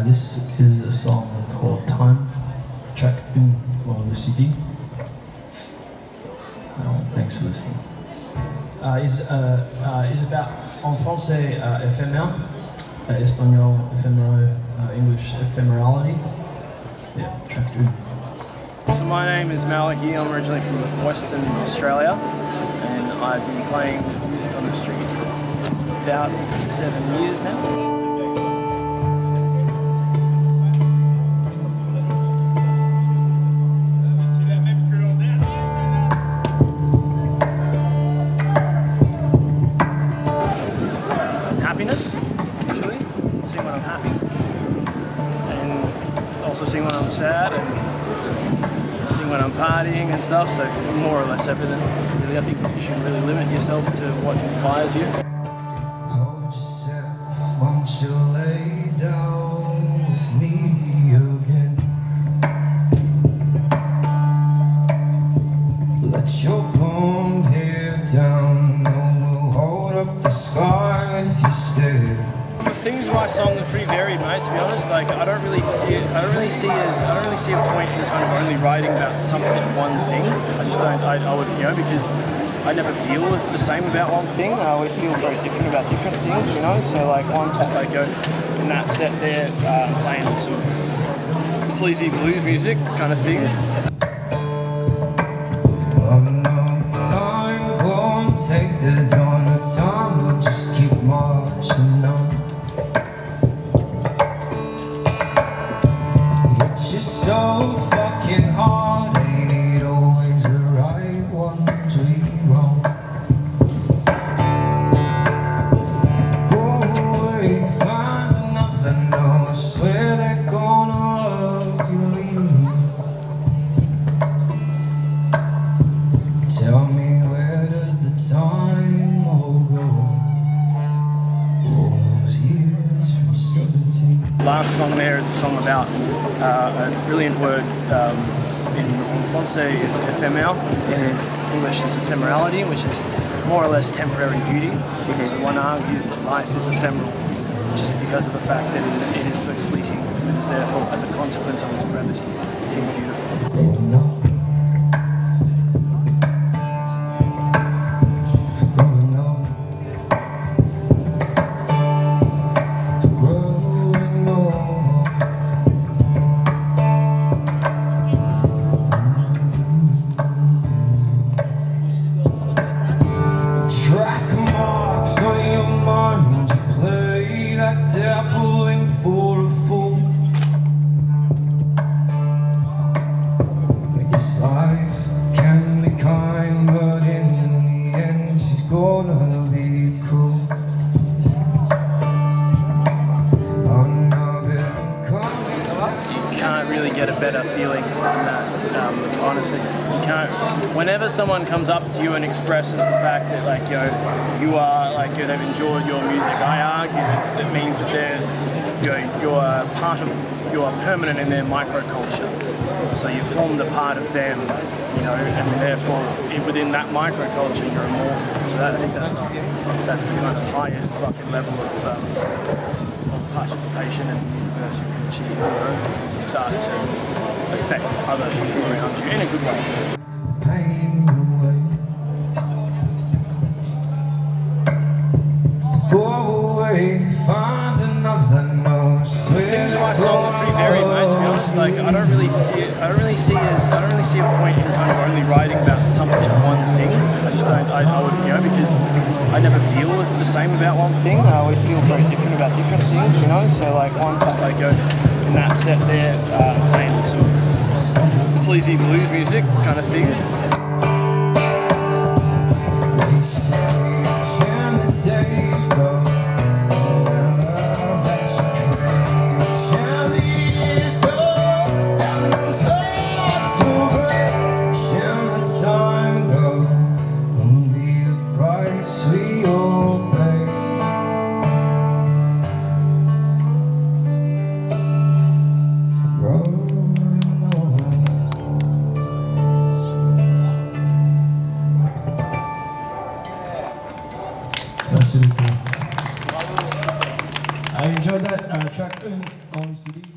This is a song called Time, track 1 on the CD. Thanks for listening. Is about en français éphémère, espagnol ephemeral, English ephemerality. Yeah, track 2. So my name is Malachy. I'm originally from Western Australia, and I've been playing music on the street for about 7 years now. Happiness, usually. Sing when I'm happy, and also sing when I'm sad, and sing when I'm partying and stuff. So more or less everything. Really, I think you should really limit yourself to what inspires you. Hold yourself, won't you lay down with me again? Let your blonde hair down, no, we'll hold up the sky with your stare. The themes of my song are pretty varied, mate. To be honest, like I don't really see a point in kind of only writing about something, one thing. I just don't. I would, because I never feel the same about one thing. I always feel very different about different things, So like one time I go in that set there, playing some sleazy blues music kind of thing. Time won't take the dawn of time, we'll just keep marching on. It's just so fucking hard, ain't it always the right ones we wrong? Go away, find another, no, I swear they're gonna love you, leave. Tell me, where does the time all go? All those years from 17. Last song there is a song about a brilliant word in Francais is éphémère, in English is ephemerality, which is more or less temporary beauty. So one argues that life is ephemeral just because of the fact that it is so fleeting and is therefore, as a consequence of its brevity, deemed beautiful. Growing up, growing up, growing up. Track marks on your mind, you play that devil in for a fool. I guess life can be kind, but in the end she's gonna be cruel. I'm not coming. You can't really get a better feeling than that, honestly. You can't. Whenever someone comes up to you and expresses the fact that, you are, they've enjoyed your music, I argue that it means that you're permanent in their microculture. So you formed a part of them, and therefore within that microculture you're immortal. So I think that's the kind of highest fucking level of participation in the universe you can achieve. You start to affect other people around you in a good way. Pain away. Go away, find another, no, swear. Themes of my song are pretty varied, mate. To be honest, I don't really see a point in kind of only writing about something, one thing. I just don't. I would, because I never feel the same about one thing. I always feel very different about different things, So like one time I go in that set there, playing some sleazy blues music kind of thing. Merci beaucoup. Holy City.